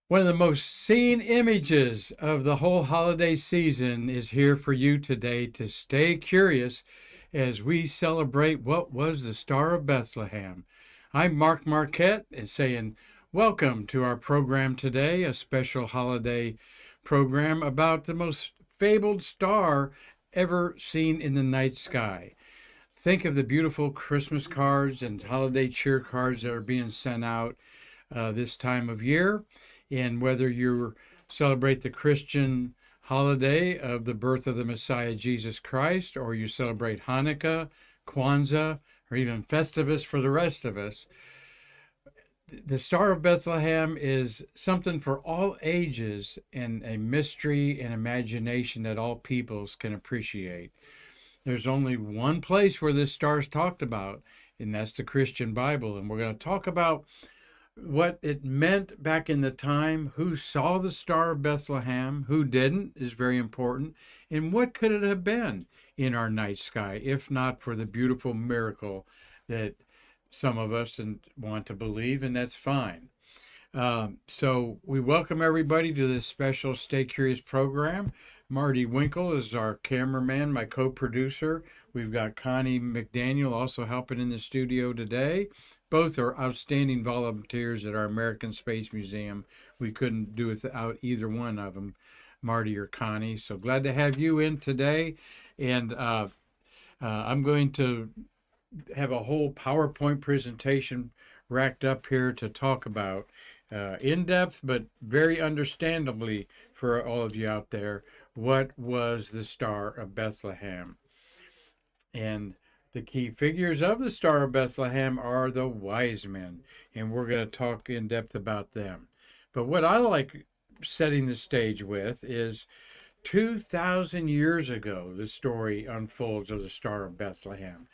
One of the most seen images of the whole holiday season is here for you today to stay curious as we celebrate what was the Star of Bethlehem. I'm Mark Marquette and saying welcome to our program today, a special holiday program about the most fabled star ever seen in the night sky. Think of the beautiful Christmas cards and holiday cheer cards that are being sent out this time of year. And whether you celebrate the Christian holiday of the birth of the Messiah Jesus Christ, or you celebrate Hanukkah, Kwanzaa, or even Festivus for the rest of us, the Star of Bethlehem is something for all ages and a mystery and imagination that all peoples can appreciate. There's only one place where this star is talked about, and that's the Christian Bible. And we're going to talk about what it meant back in the time, who saw the Star of Bethlehem, who didn't is very important, and what could it have been in our night sky if not for the beautiful miracle that some of us want to believe, and that's fine. So we welcome everybody to this special Stay Curious program. Marty Winkle is our cameraman, my co-producer. We've got Connie McDaniel also helping in the studio today. Both are outstanding volunteers at our American Space Museum. We couldn't do it without either one of them, Marty or Connie. So glad to have you in today. And I'm going to have a whole PowerPoint presentation racked up here to talk about in depth, but very understandably for all of you out there, what was the Star of Bethlehem. And the key figures of the Star of Bethlehem are the wise men, and we're going to talk in depth about them. But what I like setting the stage with is 2,000 years ago, the story unfolds of the Star of Bethlehem.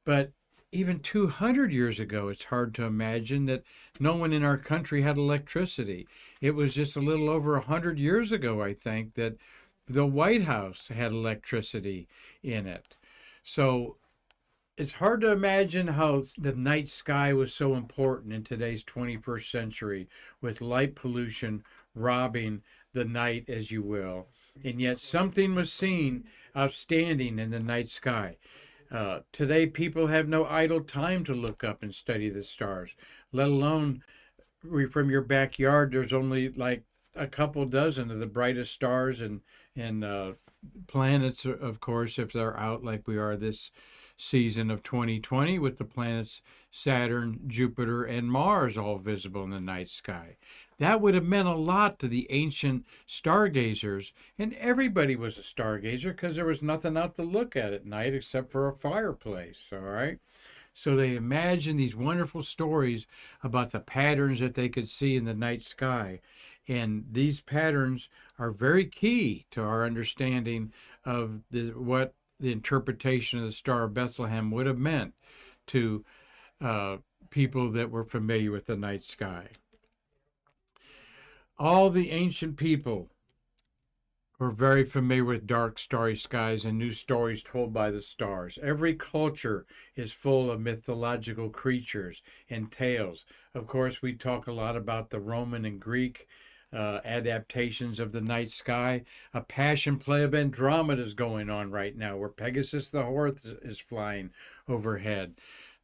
But even 200 years ago, it's hard to imagine that no one in our country had electricity. It was just a little over 100 years ago, I think, that the White House had electricity in it. So it's hard to imagine how the night sky was so important in today's 21st century with light pollution robbing the night, as you will. And yet something was seen outstanding in the night sky. Today, people have no idle time to look up and study the stars, let alone from your backyard. There's only like a couple dozen of the brightest stars and planets, of course, if they're out like we are this season of 2020 with the planets Saturn, Jupiter, and Mars all visible in the night sky. That would have meant a lot to the ancient stargazers, and everybody was a stargazer because there was nothing out to look at night except for a fireplace, all right? So they imagined these wonderful stories about the patterns that they could see in the night sky. And these patterns are very key to our understanding of what the interpretation of the Star of Bethlehem would have meant to people that were familiar with the night sky. All the ancient people were very familiar with dark, starry skies and new stories told by the stars. Every culture is full of mythological creatures and tales. Of course, we talk a lot about the Roman and Greek adaptations of the night sky. A passion play of Andromeda is going on right now, where Pegasus the horse is flying overhead.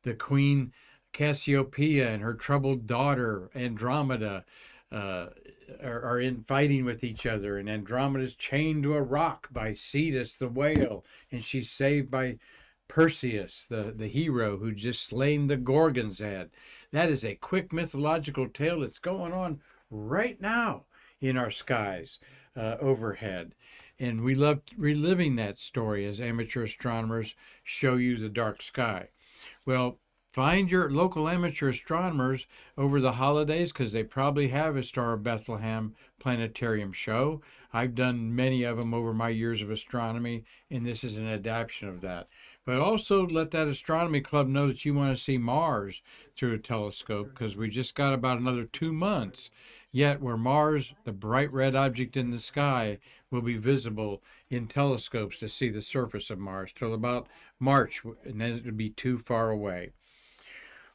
The Queen Cassiopeia and her troubled daughter Andromeda are in fighting with each other, and Andromeda's chained to a rock by Cetus the whale, and she's saved by Perseus, the hero who just slain the Gorgon's head. That is a quick mythological tale that's going on right now in our skies overhead. And we love reliving that story as amateur astronomers show you the dark sky. Well, find your local amateur astronomers over the holidays because they probably have a Star of Bethlehem planetarium show. I've done many of them over my years of astronomy, and this is an adaptation of that. But also let that astronomy club know that you want to see Mars through a telescope because we just got about another 2 months. Yet where Mars, the bright red object in the sky, will be visible in telescopes to see the surface of Mars till about March, and then it'll be too far away.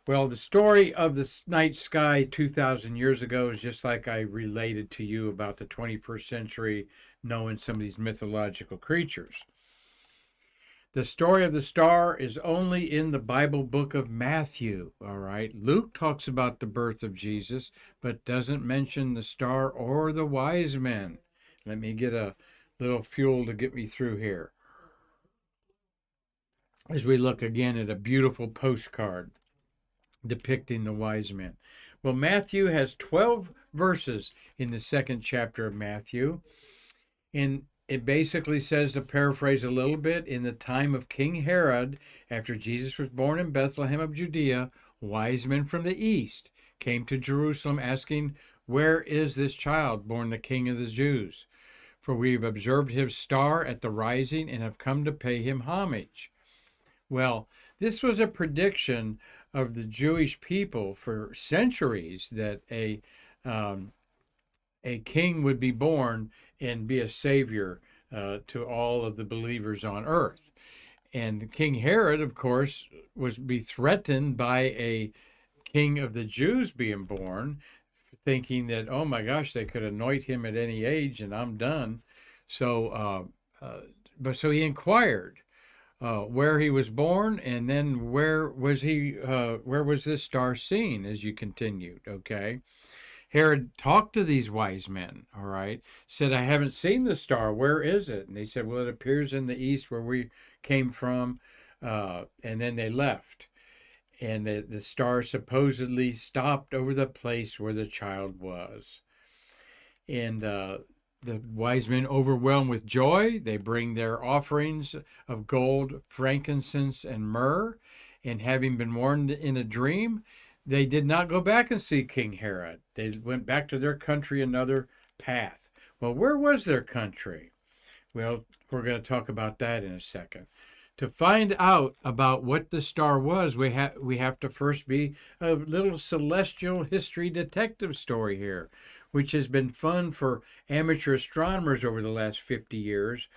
Well, the story of the night sky 2,000 years ago is just like I related to you about the 21st century, knowing some of these mythological creatures. The story of the star is only in the Bible book of Matthew, all right? Luke talks about the birth of Jesus, but doesn't mention the star or the wise men. Let me get a little fuel to get me through here as we look again at a beautiful postcard depicting the wise men. Well, Matthew has 12 verses in the second chapter of Matthew, and it basically says, to paraphrase a little bit, in the time of King Herod, after Jesus was born in Bethlehem of Judea, wise men from the east came to Jerusalem asking, "Where is this child born the King of the Jews? For we have observed his star at the rising and have come to pay him homage." Well, this was a prediction of the Jewish people for centuries, that a king would be born and be a savior to all of the believers on earth. And King Herod, of course, was be threatened by a king of the Jews being born, thinking that, oh my gosh, they could anoint him at any age and I'm done. So he inquired where he was born, and then where was this star seen, as you continued, okay? Herod talked to these wise men, all right, said, "I haven't seen the star, where is it?" And they said, "Well, it appears in the east where we came from," and then they left. And the star supposedly stopped over the place where the child was. And the wise men, overwhelmed with joy, they bring their offerings of gold, frankincense, and myrrh. And having been warned in a dream, they did not go back and see King Herod. They went back to their country another path. Well, where was their country? Well, we're going to talk about that in a second. To find out about what the star was, we have to first be a little celestial history detective story here, which has been fun for amateur astronomers over the last 50 years,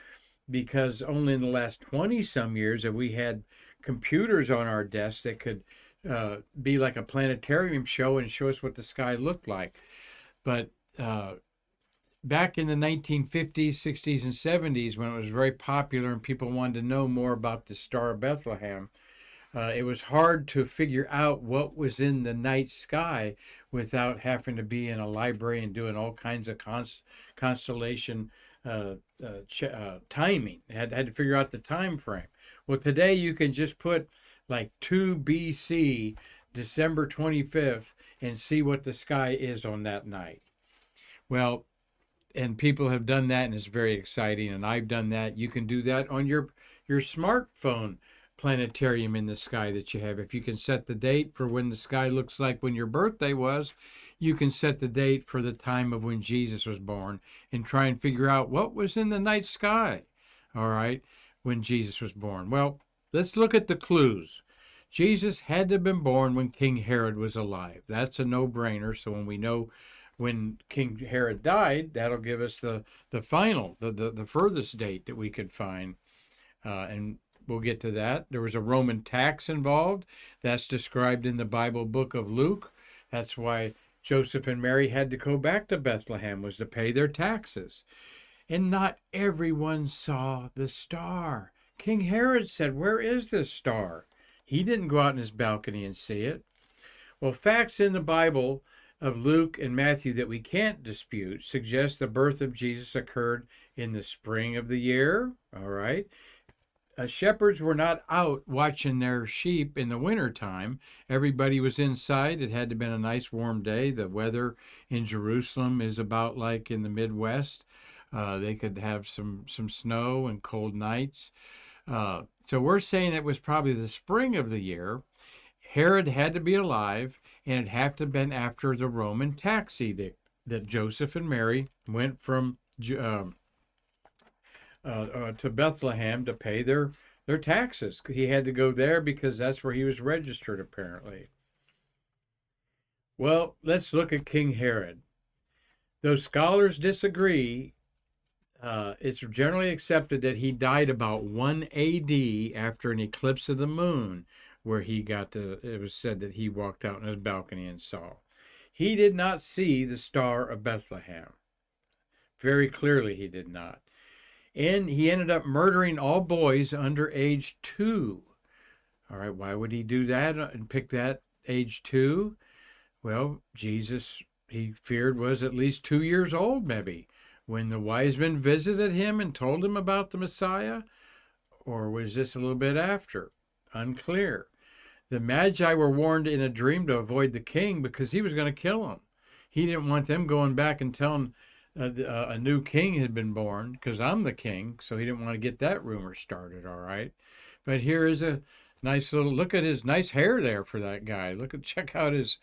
because only in the last 20-some years have we had computers on our desks that could be like a planetarium show and show us what the sky looked like. But back in the 1950s, 60s, and 70s, when it was very popular and people wanted to know more about the Star of Bethlehem, it was hard to figure out what was in the night sky without having to be in a library and doing all kinds of constellation timing. Had to figure out the time frame. Well, today you can just put like 2 BC, December 25th, and see what the sky is on that night. Well, and people have done that, and it's very exciting, and I've done that. You can do that on your smartphone planetarium in the sky that you have. If you can set the date for when the sky looks like when your birthday was, you can set the date for the time of when Jesus was born and try and figure out what was in the night sky, all right, when Jesus was born. Well, let's look at the clues. Jesus had to have been born when King Herod was alive. That's a no-brainer. So when we know when King Herod died, that'll give us the final, the furthest date that we could find. And we'll get to that. There was a Roman tax involved. That's described in the Bible book of Luke. That's why Joseph and Mary had to go back to Bethlehem, was to pay their taxes. And not everyone saw the star. King Herod said, "Where is this star?" He didn't go out in his balcony and see it. Well, facts in the Bible of Luke and Matthew that we can't dispute suggest the birth of Jesus occurred in the spring of the year, all right? Shepherds were not out watching their sheep in the wintertime. Everybody was inside. It had to have been a nice warm day. The weather in Jerusalem is about like in the Midwest. They could have some snow and cold nights. So we're saying it was probably the spring of the year. Herod had to be alive, and it had to have been after the Roman tax edict that Joseph and Mary went from to Bethlehem to pay their taxes. He had to go there because that's where he was registered, apparently. Well, let's look at King Herod. Though scholars disagree, it's generally accepted that he died about 1 AD after an eclipse of the moon. where it was said that he walked out on his balcony and saw. He did not see the Star of Bethlehem. Very clearly he did not. And he ended up murdering all boys under age 2. All right, why would he do that and pick that age 2? Well, Jesus, he feared, was at least 2 years old, maybe, when the wise men visited him and told him about the Messiah. Or was this a little bit after? Unclear. The Magi were warned in a dream to avoid the king because he was going to kill him. He didn't want them going back and telling a new king had been born, because I'm the king, so he didn't want to get that rumor started, all right? But here is a nice little, look at his nice hair there for that guy. Check out his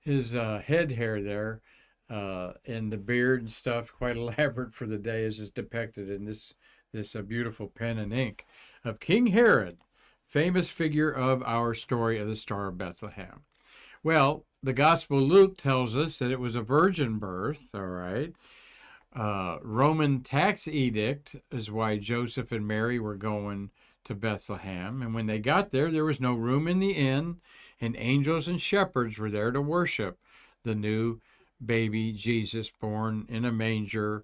head hair there, and the beard and stuff, quite elaborate for the day as is depicted in this beautiful pen and ink of King Herod, famous figure of our story of the Star of Bethlehem. Well, the Gospel of Luke tells us that it was a virgin birth, all right? Roman tax edict is why Joseph and Mary were going to Bethlehem. And when they got there, there was no room in the inn, and angels and shepherds were there to worship the new baby Jesus born in a manger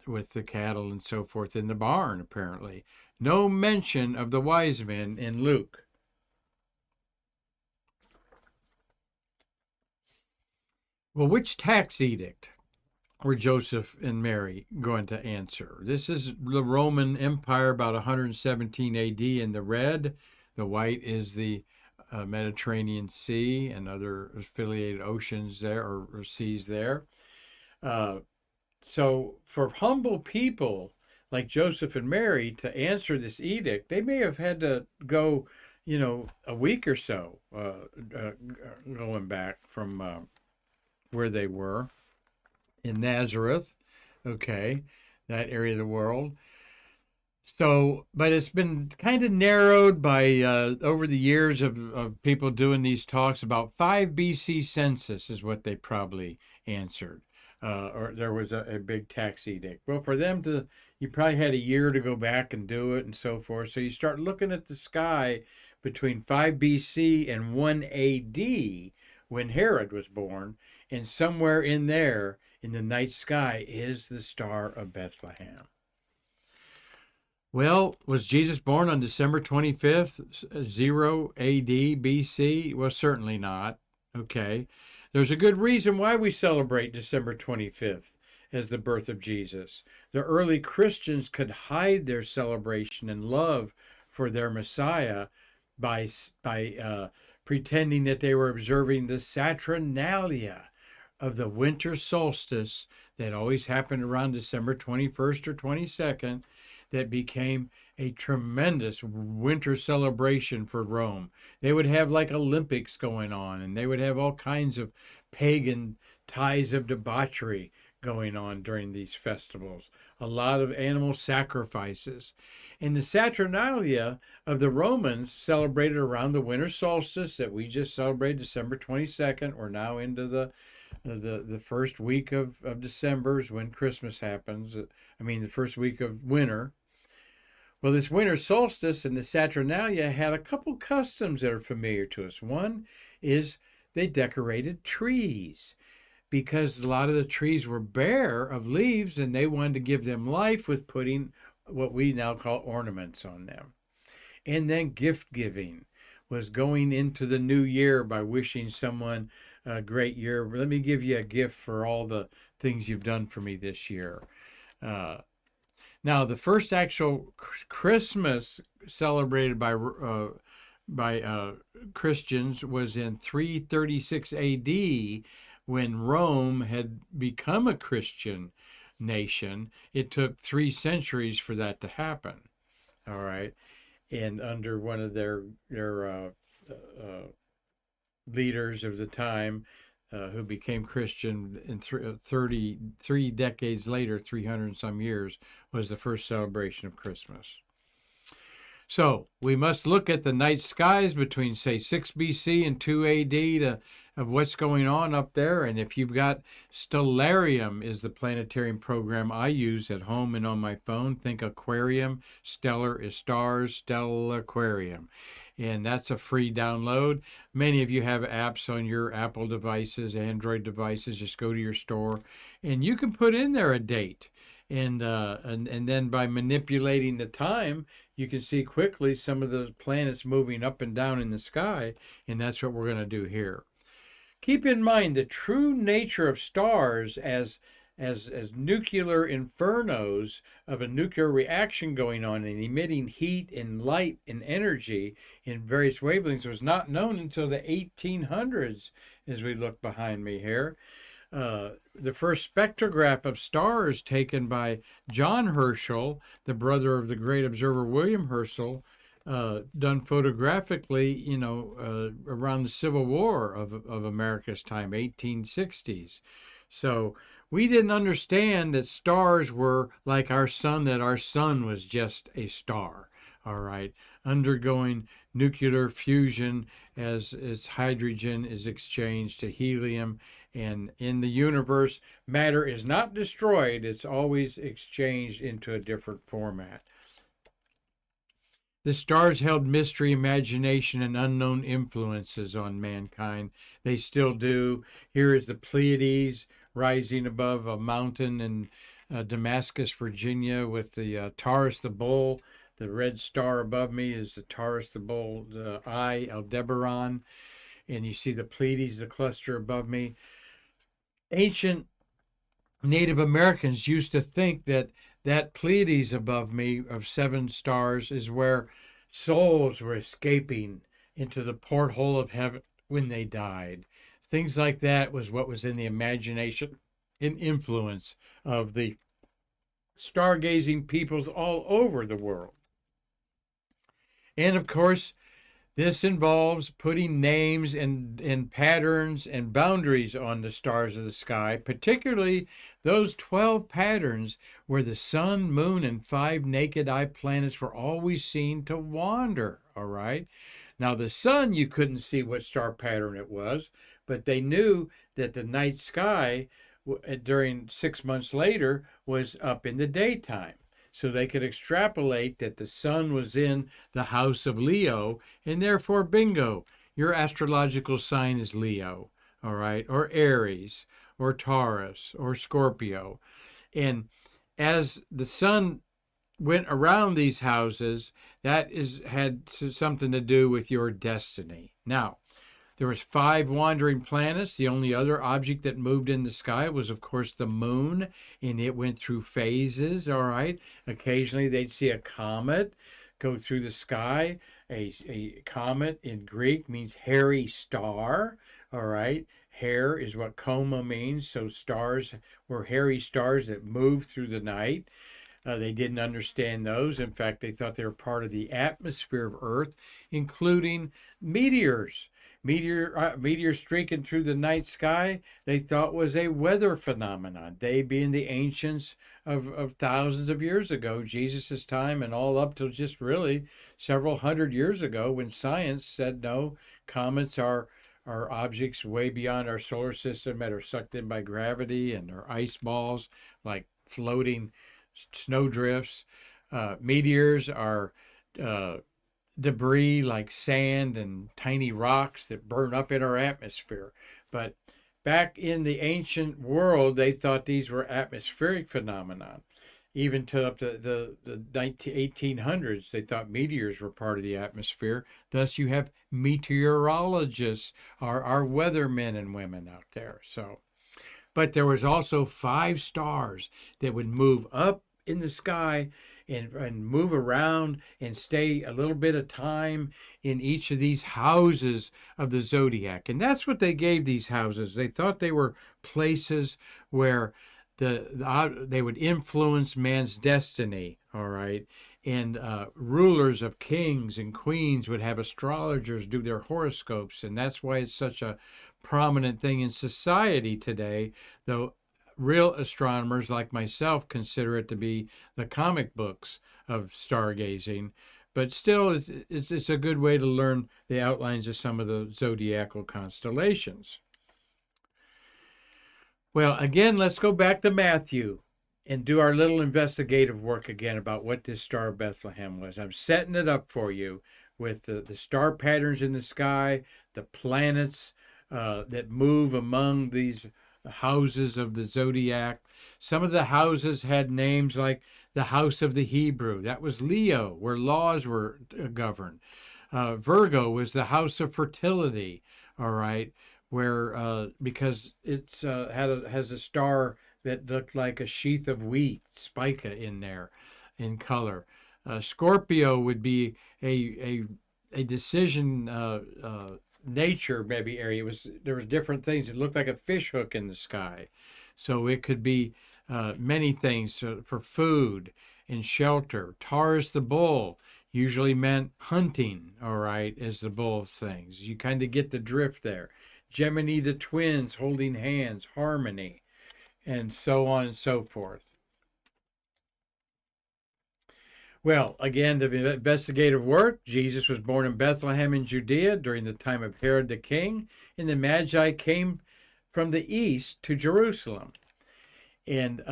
with the cattle and so forth in the barn, apparently. No mention of the wise men in Luke. Well, which tax edict were Joseph and Mary going to answer? This is the Roman Empire, about 117 AD in the red. The white is the Mediterranean Sea and other affiliated oceans there, or seas there. So for humble people like Joseph and Mary to answer this edict, they may have had to go, a week or so going back from where they were in Nazareth, okay, that area of the world. So, but it's been kind of narrowed by over the years of people doing these talks. About 5 BC census is what they probably answered, or there was a big tax edict. Well, for them you probably had a year to go back and do it and so forth. So you start looking at the sky between 5 BC and 1 AD when Herod was born, and somewhere in there in the night sky is the Star of Bethlehem. Well, was Jesus born on December 25th, 0 AD BC? Well, certainly not. Okay. There's a good reason why we celebrate December 25th as the birth of Jesus. The early Christians could hide their celebration and love for their Messiah by pretending that they were observing the Saturnalia of the winter solstice that always happened around December 21st or 22nd, that became a tremendous winter celebration for Rome. They would have like Olympics going on, and they would have all kinds of pagan ties of debauchery going on during these festivals. A lot of animal sacrifices. And the Saturnalia of the Romans celebrated around the winter solstice that we just celebrated, December 22nd. We're now into the first week of December is when Christmas happens. The first week of winter. Well, this winter solstice and the Saturnalia had a couple customs that are familiar to us. One is they decorated trees, because a lot of the trees were bare of leaves, and they wanted to give them life with putting what we now call ornaments on them. And then gift giving was going into the new year by wishing someone a great year. Let me give you a gift for all the things you've done for me this year. Now, the first actual Christmas celebrated by Christians was in 336 AD, when Rome had become a Christian nation. It took 3 centuries for that to happen. All right, and under one of their leaders of the time, who became Christian in 33 decades later, 300 and some years, was the first celebration of Christmas. So we must look at the night skies between, say, 6 BC and 2 AD of what's going on up there. And if you've got Stellarium is the planetarium program I use at home and on my phone. Think aquarium. Stellar is stars. Stellar aquarium. And that's a free download. Many of you have apps on your Apple devices, Android devices. Just go to your store and you can put in there a date. And then by manipulating the time, you can see quickly some of the planets moving up and down in the sky, and that's what we're going to do here. Keep in mind the true nature of stars as nuclear infernos of a nuclear reaction going on and emitting heat and light and energy in various wavelengths was not known until the 1800s, as we look behind me here. The first spectrograph of stars taken by John Herschel, the brother of the great observer William Herschel, done photographically, around the Civil War of America's time, 1860s. So we didn't understand that stars were like our sun, that our sun was just a star, all right, undergoing nuclear fusion as its hydrogen is exchanged to helium. And in the universe, matter is not destroyed, it's always exchanged into a different format. The stars held mystery, imagination, and unknown influences on mankind. They still do. Here is the Pleiades rising above a mountain in Damascus, Virginia, with the Taurus the Bull. The red star above me is the Taurus the Bull, the Eye, Aldebaran. And you see the Pleiades, the cluster above me. Ancient Native Americans used to think that Pleiades above me of 7 stars is where souls were escaping into the porthole of heaven when they died. Things like that was what was in the imagination and influence of the stargazing peoples all over the world. And of course, this involves putting names and patterns and boundaries on the stars of the sky, particularly those 12 patterns where the sun, moon, and 5 naked eye planets were always seen to wander, all right? Now, the sun, you couldn't see what star pattern it was, but they knew that the night sky during 6 months later was up in the daytime. So they could extrapolate that the sun was in the house of Leo, and therefore, bingo, your astrological sign is Leo, all right, or Aries, or Taurus, or Scorpio. And as the sun went around these houses, that had something to do with your destiny. Now, there was 5 wandering planets. The only other object that moved in the sky was, of course, the moon, and it went through phases, all right? Occasionally, they'd see a comet go through the sky. A comet in Greek means hairy star, all right? Hair is what coma means, so stars were hairy stars that moved through the night. They didn't understand those. In fact, they thought they were part of the atmosphere of Earth, including meteors. Meteor streaking through the night sky, they thought was a weather phenomenon. They being the ancients of thousands of years ago, Jesus' time, and all up till just really several hundred years ago when science said no, comets are objects way beyond our solar system that are sucked in by gravity and are ice balls like floating snowdrifts. Meteors are debris like sand and tiny rocks that burn up in our atmosphere. But back in the ancient world, they thought these were atmospheric phenomena. Even to up to the 1800s, they thought meteors were part of the atmosphere. Thus, you have meteorologists, our weathermen and women out there. So, but there was also 5 stars that would move up in the sky and move around and stay a little bit of time in each of these houses of the zodiac. And that's what they gave these houses. They thought they were places where they would influence man's destiny, all right? And rulers of kings and queens would have astrologers do their horoscopes, and that's why it's such a prominent thing in society today, though real astronomers like myself consider it to be the comic books of stargazing. but still, it's a good way to learn the outlines of some of the zodiacal constellations. Well, again, let's go back to Matthew and do our little investigative work again about what this Star of Bethlehem was. I'm setting it up for you with the star patterns in the sky, the planets that move among these houses of the zodiac. Some of the houses had names like the House of the Hebrew. That was Leo, where laws were governed. Virgo was the house of fertility, all right, where because it's has a star that looked like a sheath of wheat, spica in there in color. Scorpio would be a decision nature maybe area. There was different things. It looked like a fish hook in the sky, so it could be many things for food and shelter. Taurus the bull usually meant hunting, all right, as the bull things. You kind of get the drift there. Gemini the twins holding hands, harmony, and so on and so forth. Well, again, the investigative work. Jesus was born in Bethlehem in Judea during the time of Herod the king, and the Magi came from the east to Jerusalem. And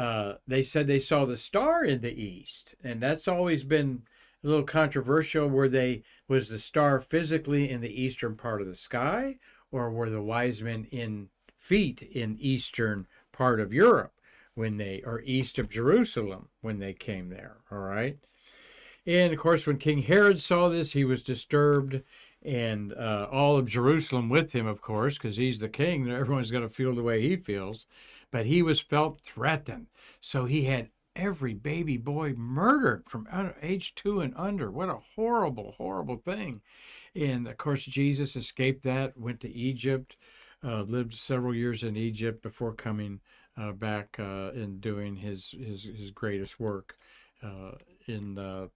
they said they saw the star in the east, and that's always been a little controversial. Was the star physically in the eastern part of the sky, or were the wise men in feet in eastern part of Europe or east of Jerusalem when they came there? All right. And of course, when King Herod saw this, he was disturbed, and all of Jerusalem with him, of course, because he's the king. Everyone's going to feel the way he feels. But he felt threatened. So he had every baby boy murdered from age 2 and under. What a horrible, horrible thing. And of course, Jesus escaped that, went to Egypt, lived several years in Egypt before coming back and doing his greatest work in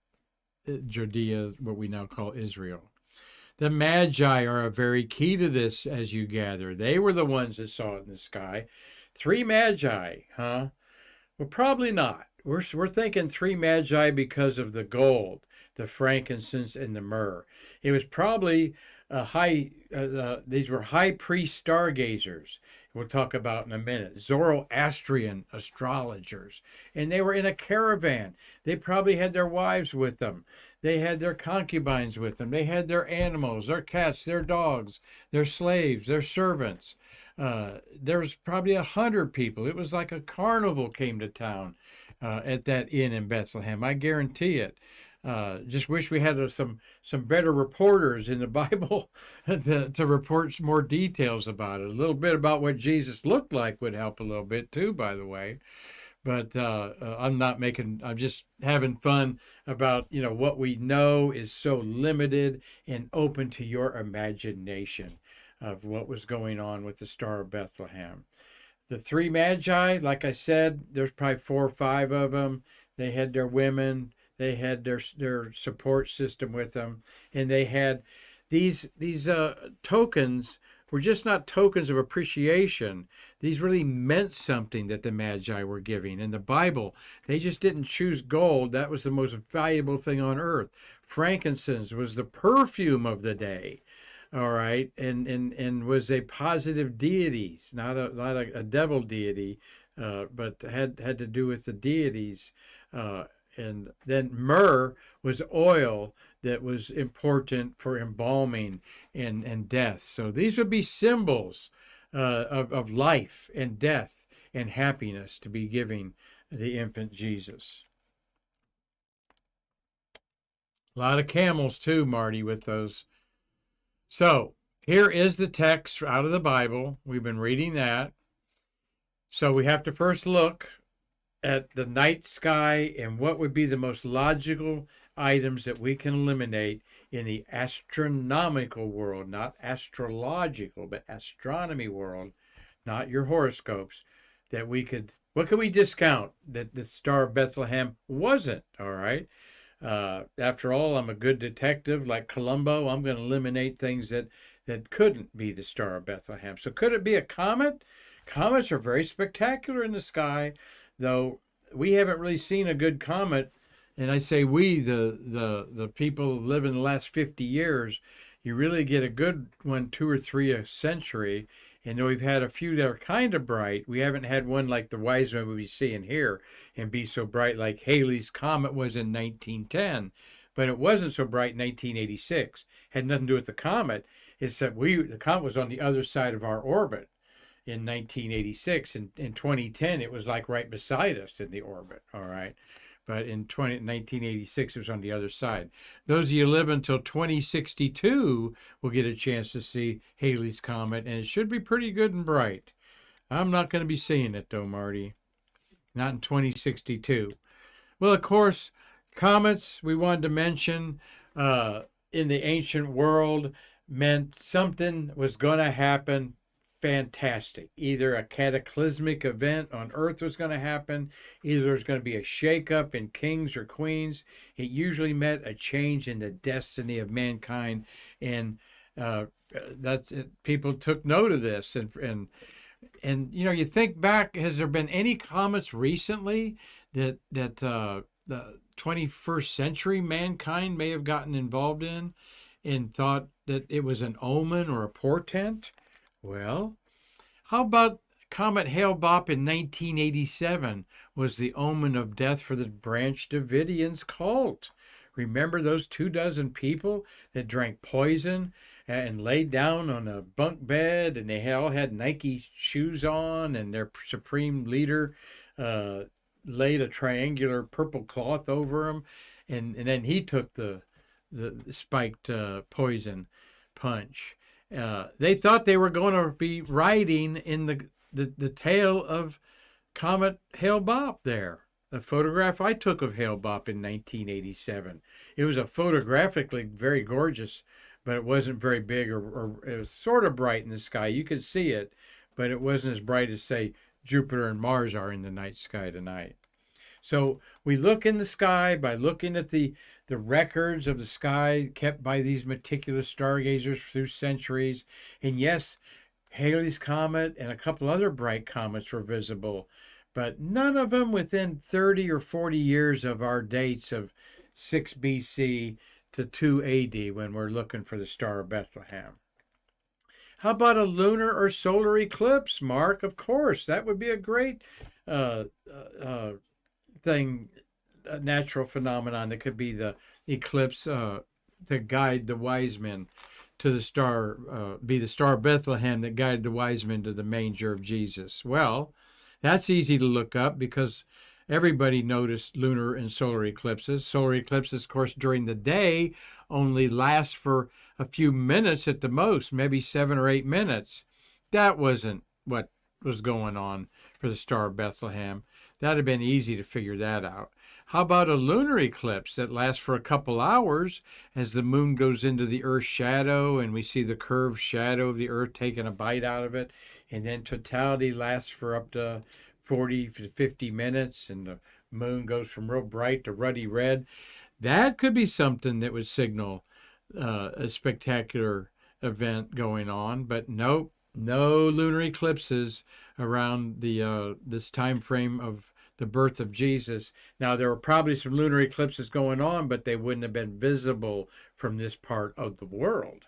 Judea, what we now call Israel. The Magi are a very key to this, as you gather. They were the ones that saw it in the sky. 3 Magi, huh? Well, probably not. We're thinking 3 Magi because of the gold, the frankincense, and the myrrh. It was probably these were high priest stargazers. We'll talk about in a minute. Zoroastrian astrologers. And they were in a caravan. They probably had their wives with them. They had their concubines with them. They had their animals, their cats, their dogs, their slaves, their servants. There was probably 100 people. It was like a carnival came to town at that inn in Bethlehem. I guarantee it. Just wish we had some better reporters in the Bible to report some more details about it. A little bit about what Jesus looked like would help a little bit too, by the way. But I'm just having fun about, what we know is so limited and open to your imagination of what was going on with the Star of Bethlehem. The 3 Magi, like I said, there's probably 4 or 5 of them. They had their women. They had their support system with them, and they had these tokens were just not tokens of appreciation. These really meant something that the Magi were giving. In the Bible, they just didn't choose gold. That was the most valuable thing on earth. Frankincense was the perfume of the day, all right, and was a positive deity, not a devil deity, but had to do with the deities. And then myrrh was oil that was important for embalming and death. So these would be symbols of life and death and happiness to be giving the infant Jesus. A lot of camels too, Marty, with those. So here is the text out of the Bible. We've been reading that. So we have to first look at the night sky and what would be the most logical items that we can eliminate in the astronomical world, not astrological, but astronomy world, not your horoscopes, what could we discount that the Star of Bethlehem wasn't, all right? After all, I'm a good detective like Columbo. I'm going to eliminate things that couldn't be the Star of Bethlehem. So could it be a comet? Comets are very spectacular in the sky, though we haven't really seen a good comet and I say we, the people who live in the last 50 years, you really get a good one, two or three a century. And we've had a few that are kind of bright. We haven't had one like the Wiseman we see in here and be so bright like Halley's Comet was in 1910. But it wasn't so bright in 1986. Had nothing to do with the comet. It's that the comet was on the other side of our orbit in 1986. In 2010, it was like right beside us in the orbit, all right? But in 1986, it was on the other side. Those of you who live until 2062 will get a chance to see Halley's Comet, and it should be pretty good and bright. I'm not going to be seeing it, though, Marty. Not in 2062. Well, of course, comets, we wanted to mention, in the ancient world, meant something was going to happen fantastic. Either a cataclysmic event on Earth was going to happen, either there's going to be a shakeup in kings or queens. It usually meant a change in the destiny of mankind, and that's it. People took note of this, and you know, you think back, has there been any comets recently that the 21st century mankind may have gotten involved in and thought that it was an omen or a portent? Well, how about Comet Hale-Bopp in 1987 was the omen of death for the Branch Davidians cult? Remember those 24 people that drank poison and laid down on a bunk bed, and they all had Nike shoes on, and their supreme leader laid a triangular purple cloth over them, and then he took the spiked poison punch. They thought they were going to be riding in the tail of Comet Hale-Bopp there. A photograph I took of Hale-Bopp in 1987. It was a photographically very gorgeous, but it wasn't very big, or it was sort of bright in the sky. You could see it, but it wasn't as bright as, say, Jupiter and Mars are in the night sky tonight. So we look in the sky by looking at the records of the sky kept by these meticulous stargazers through centuries. And yes, Halley's Comet and a couple other bright comets were visible, but none of them within 30 or 40 years of our dates of 6 BC to 2 AD when we're looking for the Star of Bethlehem. How about a lunar or solar eclipse, Mark? Of course, that would be a great thing, a natural phenomenon that could be the eclipse to guide the wise men to the star, be the Star of Bethlehem that guided the wise men to the manger of Jesus. Well, that's easy to look up because everybody noticed lunar and solar eclipses. Solar eclipses, of course, during the day only last for a few minutes at the most, maybe 7 or 8 minutes. That wasn't what was going on for the Star of Bethlehem. That'd have been easy to figure that out. How about a lunar eclipse that lasts for a couple hours as the moon goes into the Earth's shadow and we see the curved shadow of the Earth taking a bite out of it, and then totality lasts for up to 40 to 50 minutes and the moon goes from real bright to ruddy red? That could be something that would signal a spectacular event going on, but nope, no lunar eclipses around this time frame of the birth of Jesus. Now, there were probably some lunar eclipses going on, but they wouldn't have been visible from this part of the world.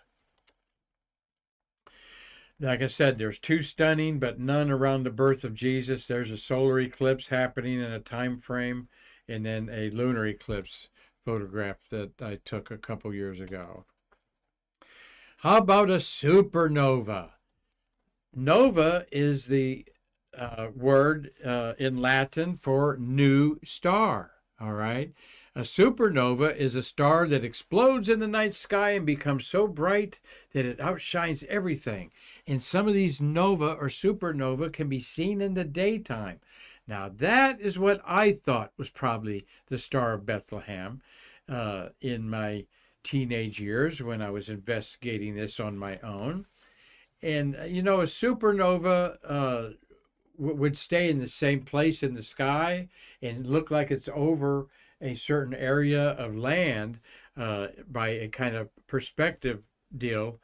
Like I said, there's 2 stunning, but none around the birth of Jesus. There's a solar eclipse happening in a time frame, and then a lunar eclipse photograph that I took a couple years ago. How about a supernova? Nova is the word in Latin for new star, all right? A supernova is a star that explodes in the night sky and becomes so bright that it outshines everything. And some of these nova or supernova can be seen in the daytime. Now, that is what I thought was probably the Star of Bethlehem in my teenage years when I was investigating this on my own. And, you know, a supernova would stay in the same place in the sky and look like it's over a certain area of land by a kind of perspective deal.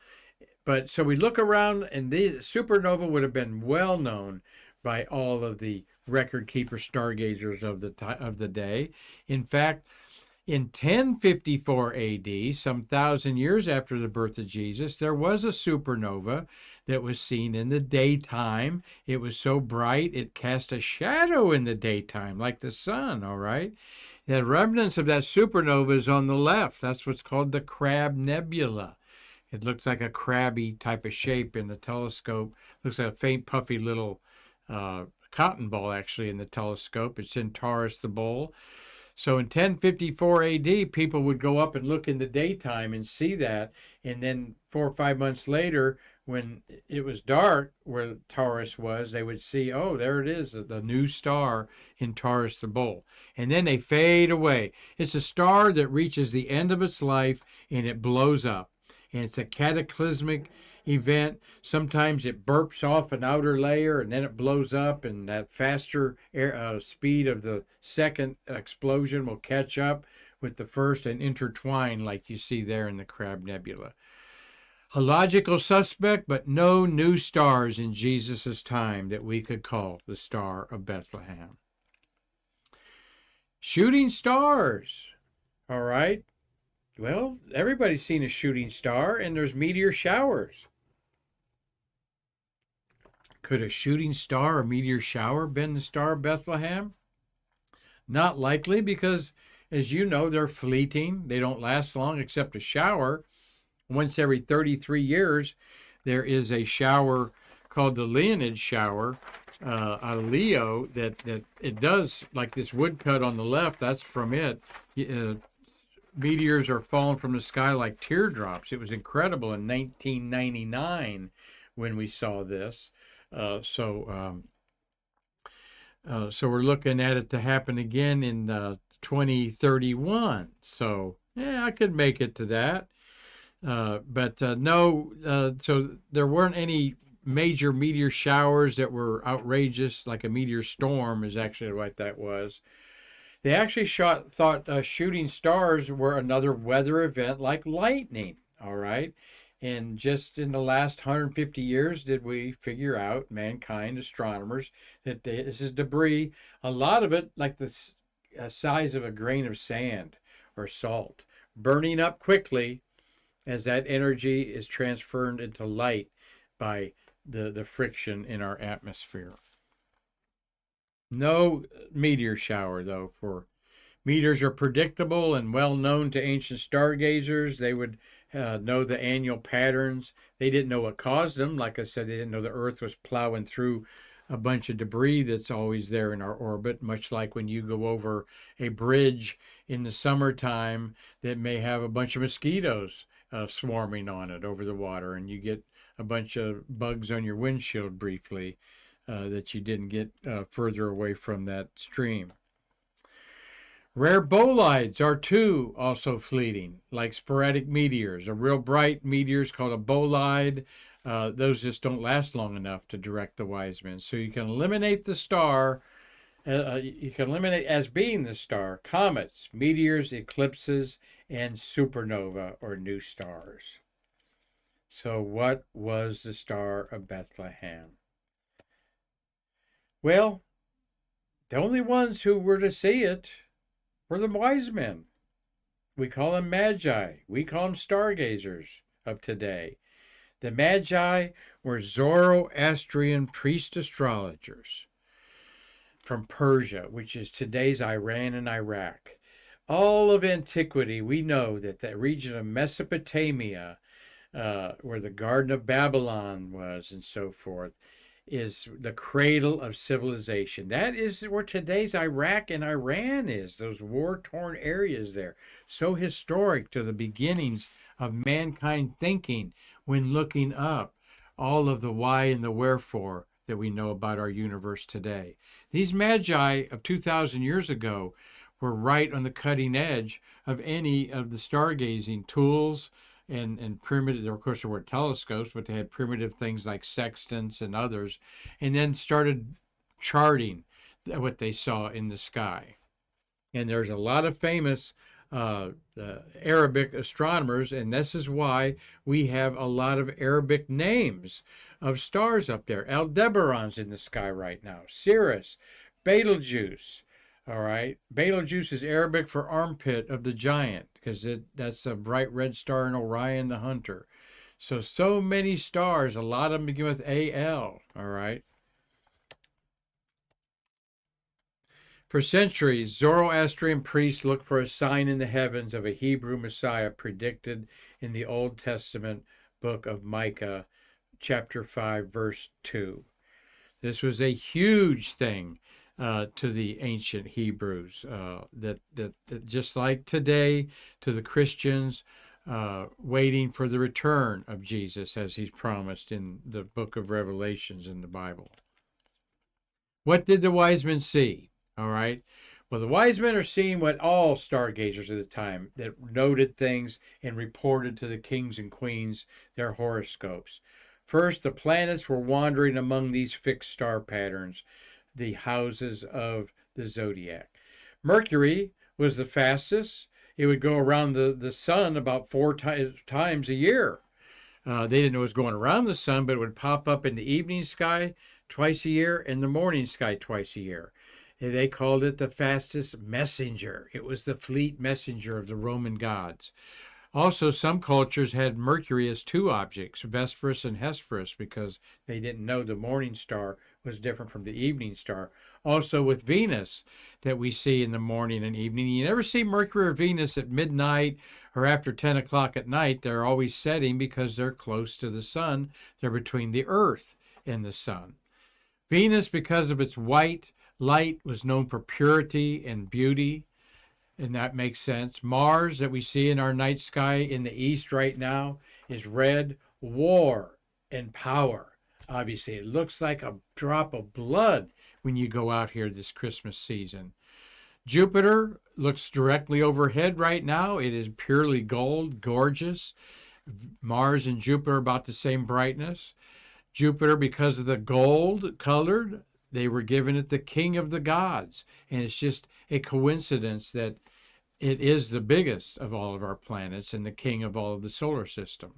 But so we look around, and the supernova would have been well known by all of the record keeper stargazers of the day. In fact, In 1054 AD, some 1,000 years after the birth of Jesus, there was a supernova that was seen in the daytime. It was so bright it cast a shadow in the daytime, like the sun, all right? The remnants of that supernova is on the left. That's what's called the Crab Nebula. It looks like a crabby type of shape in the telescope. Looks like a faint, puffy little cotton ball, actually, in the telescope. It's in Taurus the Bull. So in 1054 AD, people would go up and look in the daytime and see that. And then 4 or 5 months later, when it was dark where Taurus was, they would see, oh, there it is, the new star in Taurus the Bull. And then they fade away. It's a star that reaches the end of its life and it blows up. And it's a cataclysmic event. Sometimes it burps off an outer layer and then it blows up, and that faster speed of the second explosion will catch up with the first and intertwine like you see there in the Crab Nebula. A logical suspect, but no new stars in Jesus' time that we could call the Star of Bethlehem. Shooting stars, all right? Well, everybody's seen a shooting star, and there's meteor showers. Could a shooting star or meteor shower been the Star of Bethlehem? Not likely, because, as you know, they're fleeting. They don't last long except a shower. Once every 33 years, there is a shower called the Leonid shower, a Leo, that it does, like this woodcut on the left, that's from it. Meteors are falling from the sky like teardrops. It was incredible in 1999 when we saw this. So we're looking at it to happen again in 2031. So, yeah, I could make it to that. But no, so there weren't any major meteor showers that were outrageous, like a meteor storm is actually what that was. They actually thought shooting stars were another weather event like lightning, all right? And just in the last 150 years did we figure out, mankind, astronomers, that this is debris, a lot of it like the size of a grain of sand or salt, burning up quickly as that energy is transferred into light by the friction in our atmosphere. No meteor shower, though, for meteors are predictable and well known to ancient stargazers. They would know the annual patterns. They didn't know what caused them. Like I said, they didn't know the Earth was plowing through a bunch of debris that's always there in our orbit, much like when you go over a bridge in the summertime that may have a bunch of mosquitoes swarming on it over the water, and you get a bunch of bugs on your windshield briefly that you didn't get further away from that stream. Rare bolides are too also fleeting, like sporadic meteors. A real bright meteor is called a bolide. Those just don't last long enough to direct the wise men. So you can eliminate the star. You can eliminate as being the star comets, meteors, eclipses, and supernova or new stars. So what was the Star of Bethlehem? Well, the only ones who were to see it were the wise men. We call them magi. We call them stargazers of today. The magi were Zoroastrian priest astrologers from Persia, which is today's Iran and Iraq. All of antiquity, we know that the region of Mesopotamia, where the Garden of Babylon was and so forth, is the cradle of civilization. That is where today's Iraq and Iran is, those war-torn areas there. So historic to the beginnings of mankind thinking when looking up all of the why and the wherefore that we know about our universe today. These magi of 2,000 years ago were right on the cutting edge of any of the stargazing tools and primitive, of course, there were telescopes, but they had primitive things like sextants and others, and then started charting what they saw in the sky. And there's a lot of famous Arabic astronomers, and this is why we have a lot of Arabic names of stars up there. Aldebaran's in the sky right now, Sirius, Betelgeuse, All right. Betelgeuse is Arabic for armpit of the giant because that's a bright red star in Orion the hunter. So many stars. A lot of them begin with AL. All right. For centuries, Zoroastrian priests looked for a sign in the heavens of a Hebrew Messiah predicted in the Old Testament book of Micah, chapter 5, verse 2. This was a huge thing to the ancient Hebrews, that just like today to the Christians, waiting for the return of Jesus as he's promised in the book of Revelations in the Bible. What did the wise men see? All right. Well, the wise men are seeing what all stargazers at the time that noted things and reported to the kings and queens their horoscopes. First, the planets were wandering among these fixed star patterns, the houses of the zodiac. Mercury was the fastest. It would go around the sun about four times a year. They didn't know it was going around the sun, but it would pop up in the evening sky twice a year and the morning sky twice a year. They called it the fastest messenger. It was the fleet messenger of the Roman gods. Also, some cultures had Mercury as two objects, Vesperus and Hesperus, because they didn't know the morning star was different from the evening star. Also with Venus that we see in the morning and evening. You never see Mercury or Venus at midnight or after 10 o'clock at night. They're always setting because they're close to the sun. They're between the earth and the sun. Venus, because of its white light, was known for purity and beauty, and that makes sense. Mars, that we see in our night sky in the east right now, is red, war and power. Obviously, it looks like a drop of blood when you go out here this Christmas season. Jupiter looks directly overhead right now. It is purely gold, gorgeous. Mars and Jupiter are about the same brightness. Jupiter, because of the gold colored, they were given it the king of the gods. And it's just a coincidence that it is the biggest of all of our planets and the king of all of the solar system,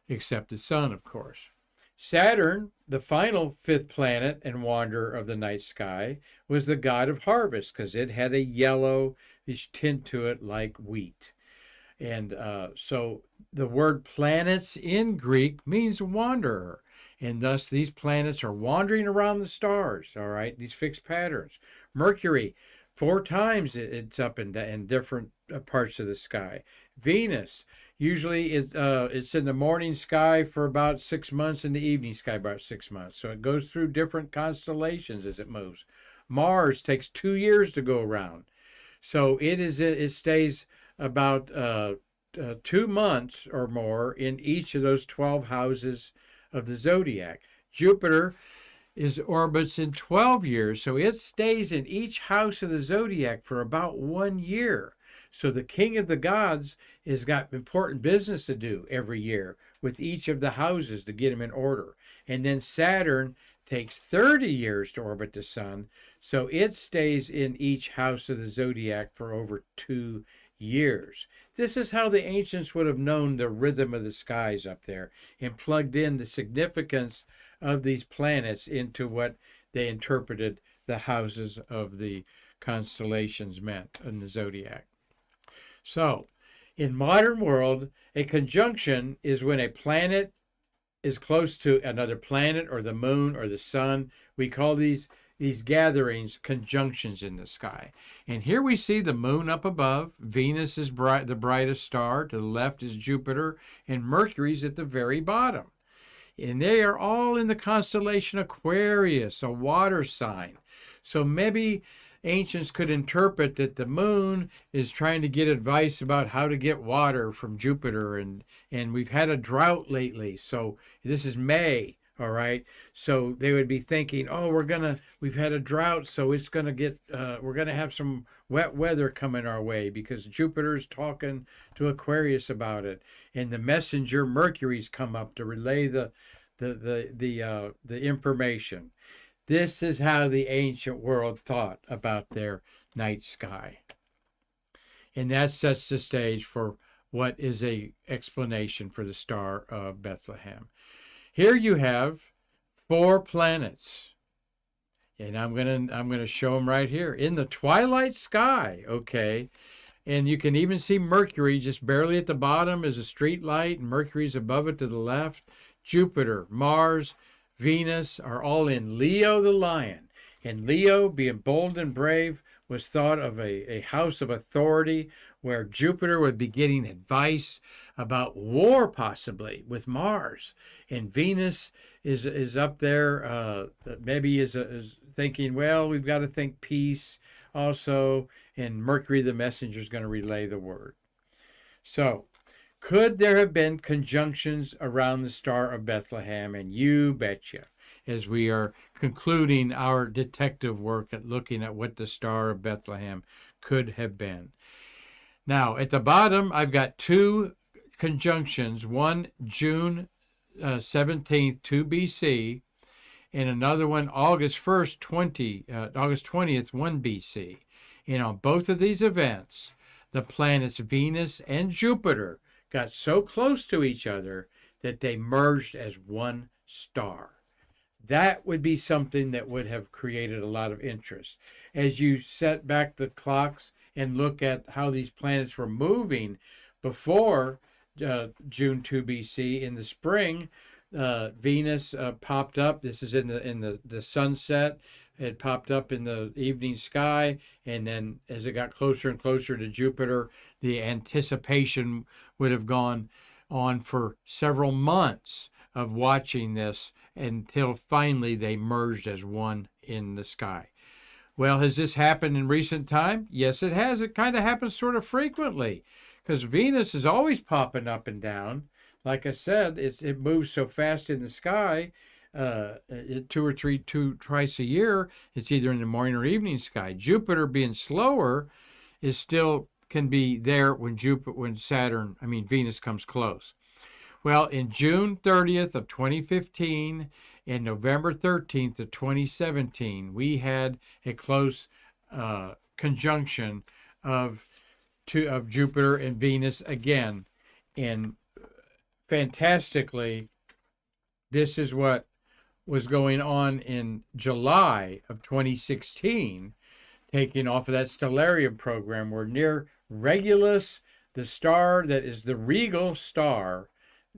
except the sun, of course. Saturn, the final fifth planet and wanderer of the night sky, was the god of harvest because it had a yellowish tint to it like wheat. And so the word planets in Greek means wanderer. And thus these planets are wandering around the stars, all right, these fixed patterns. Mercury, 4 times it's up in different parts of the sky. Venus, usually it's in the morning sky for about 6 months, in the evening sky about 6 months. So it goes through different constellations as it moves. Mars takes 2 years to go around. So it stays about 2 months or more in each of those 12 houses of the zodiac. Jupiter orbits in 12 years, so it stays in each house of the zodiac for about 1 year. So the king of the gods has got important business to do every year with each of the houses to get them in order. And then Saturn takes 30 years to orbit the sun, so it stays in each house of the zodiac for over 2 years. This is how the ancients would have known the rhythm of the skies up there and plugged in the significance of these planets into what they interpreted the houses of the constellations meant in the zodiac. So, in modern world, a conjunction is when a planet is close to another planet or the moon or the sun. We call these gatherings conjunctions in the sky. And here we see the moon up above. Venus is the brightest star. To the left is Jupiter, and Mercury's at the very bottom. And they are all in the constellation Aquarius, a water sign. So maybe ancients could interpret that the moon is trying to get advice about how to get water from Jupiter, and we've had a drought lately. So this is May. All right. So they would be thinking, oh, we've had a drought, so it's going to get, we're going to have some wet weather coming our way because Jupiter's talking to Aquarius about it. And the messenger Mercury's come up to relay the information. This is how the ancient world thought about their night sky. And that sets the stage for what is a explanation for the Star of Bethlehem. Here you have 4 planets And I'm gonna show them right here in the twilight sky. Okay, and you can even see Mercury just barely at the bottom as a street light, and Mercury's above it to the left. Jupiter, Mars, Venus are all in Leo the lion. And Leo, being bold and brave, was thought of a house of authority where Jupiter would be getting advice about war, possibly with Mars. And Venus is up there, maybe is thinking, well, we've got to think peace also. And Mercury, the messenger, is going to relay the word. So, could there have been conjunctions around the Star of Bethlehem? And you betcha, as we are concluding our detective work at looking at what the Star of Bethlehem could have been. Now, at the bottom, I've got two conjunctions, one June 17th, 2 BC, and another one August 20th, 1 BC. And on both of these events, the planets Venus and Jupiter got so close to each other that they merged as one star. That would be something that would have created a lot of interest. As you set back the clocks and look at how these planets were moving before June 2 BC in the spring, Venus popped up. This is in the sunset. It popped up in the evening sky, and then as it got closer and closer to Jupiter, the anticipation would have gone on for several months of watching this until finally they merged as one in the sky. Well, has this happened in recent time? Yes, it has. It kind of happens sort of frequently because Venus is always popping up and down. Like I said, it moves so fast in the sky. Twice a year, it's either in the morning or evening sky. Jupiter, being slower, is still can be there when Venus comes close. Well, in June 30th of 2015 and November 13th of 2017, we had a close conjunction of Jupiter and Venus again. And fantastically, this is what was going on in July of 2016, taking off of that stellarium program. We're near Regulus, the star that is the regal star.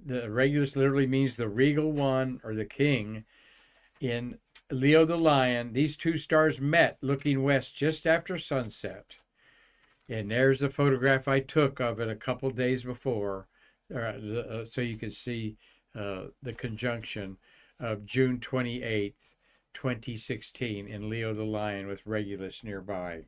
The Regulus literally means the regal one or the king. In Leo the lion, these two stars met looking west just after sunset. And there's the photograph I took of it a couple days before, so you can see the conjunction of June 28th, 2016 in Leo the lion with Regulus nearby.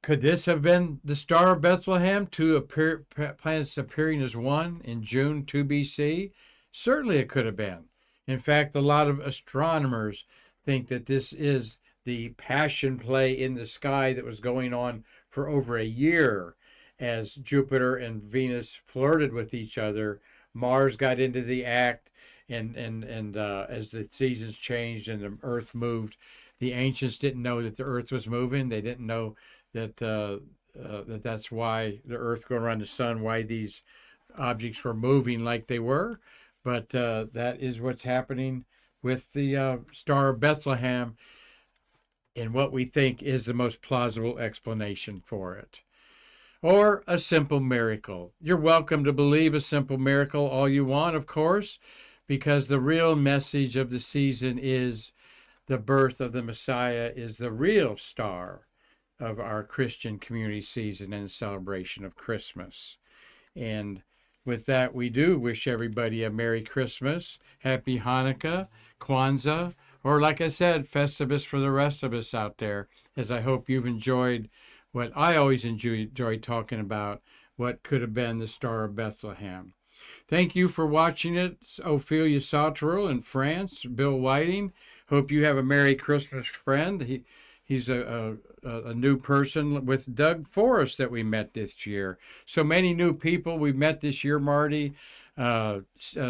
Could this have been the Star of Bethlehem, two planets appearing as one in June 2 BC? Certainly it could have been. In fact, a lot of astronomers think that this is the passion play in the sky that was going on for over a year as Jupiter and Venus flirted with each other. Mars got into the act, and as the seasons changed and the Earth moved, the ancients didn't know that the Earth was moving. They didn't know that that's why the Earth going around the sun, why these objects were moving like they were. But that is what's happening with the Star of Bethlehem, and what we think is the most plausible explanation for it. Or a simple miracle. You're welcome to believe a simple miracle all you want, of course, because the real message of the season is the birth of the Messiah is the real star of our Christian community season and celebration of Christmas. And with that, we do wish everybody a Merry Christmas, Happy Hanukkah, Kwanzaa, or like I said, Festivus for the rest of us out there, as I hope you've enjoyed what I always enjoy talking about, what could have been the Star of Bethlehem. Thank you for watching it, Ophelia Sauterelle in France, Bill Whiting. Hope you have a Merry Christmas, friend. He's a new person with Doug Forrest that we met this year. So many new people we met this year, Marty.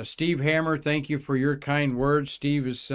Steve Hammer, thank you for your kind words. Steve is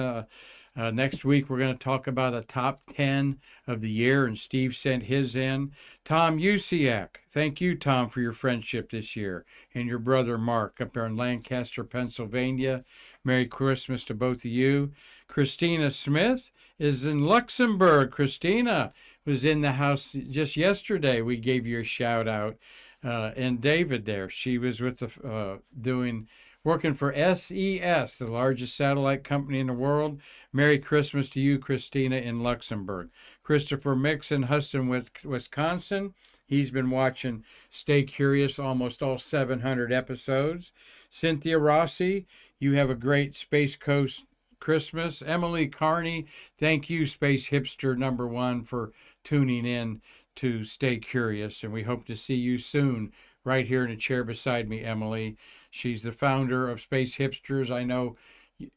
Next week, we're going to talk about a top 10 of the year, and Steve sent his in. Tom Usiak, thank you, Tom, for your friendship this year, and your brother Mark up there in Lancaster, Pennsylvania. Merry Christmas to both of you. Christina Smith is in Luxembourg. Christina was in the house just yesterday. We gave you a shout out. And David there, she was with the working for SES, the largest satellite company in the world. Merry Christmas to you, Christina, in Luxembourg. Christopher Mix in Huston, Wisconsin. He's been watching Stay Curious almost all 700 episodes. Cynthia Rossi, you have a great Space Coast Christmas. Emily Carney, thank you, Space Hipster #1, for tuning in to Stay Curious, and we hope to see you soon right here in the chair beside me, Emily. She's the founder of Space Hipsters. I know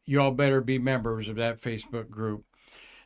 you all better be members of that Facebook group.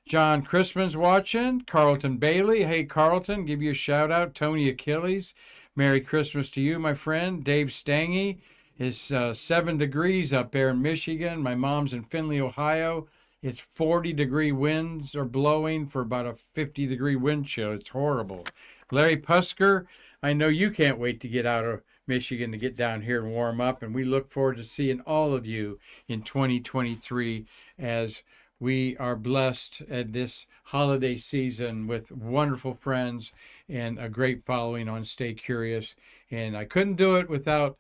John Christman's watching. Carlton Bailey. Hey, Carlton, give you a shout out. Tony Achilles. Merry Christmas to you, my friend. Dave Stangy. It's 7 degrees up there in Michigan. My mom's in Findlay, Ohio. It's 40-degree winds are blowing for about a 50-degree wind chill. It's horrible. Larry Pusker, I know you can't wait to get out of Michigan to get down here and warm up, and we look forward to seeing all of you in 2023 as we are blessed at this holiday season with wonderful friends and a great following on Stay Curious. And I couldn't do it without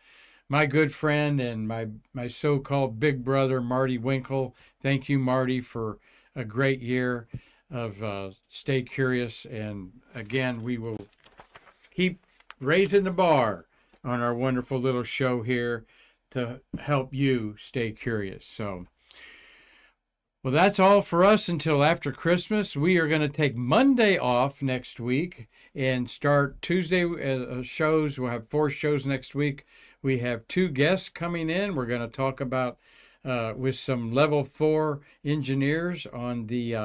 my good friend and my so-called big brother, Marty Winkle. Thank you, Marty, for a great year of Stay Curious. And again, we will keep raising the bar on our wonderful little show here to help you stay curious. So, well, that's all for us until after Christmas. We are going to take Monday off next week and start Tuesday shows. We'll have 4 shows next week. We have 2 guests coming in. We're going to talk about with some level 4 engineers on the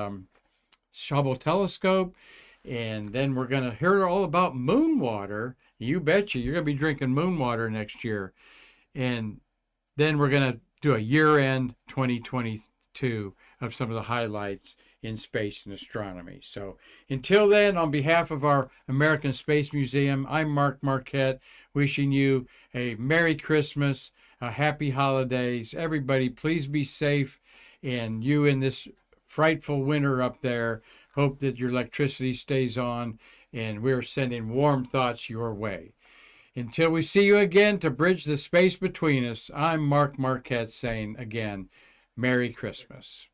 Hubble telescope. And then we're going to hear all about moon water. You betcha, you're going to be drinking moon water next year. And then we're going to do a year-end 2022 of some of the highlights in space and astronomy. So until then, on behalf of our American Space Museum, I'm Mark Marquette, wishing you a Merry Christmas, a Happy Holidays. Everybody, please be safe. And you in this frightful winter up there, hope that your electricity stays on, and we're sending warm thoughts your way. Until we see you again to bridge the space between us, I'm Mark Marquette saying again, Merry Christmas.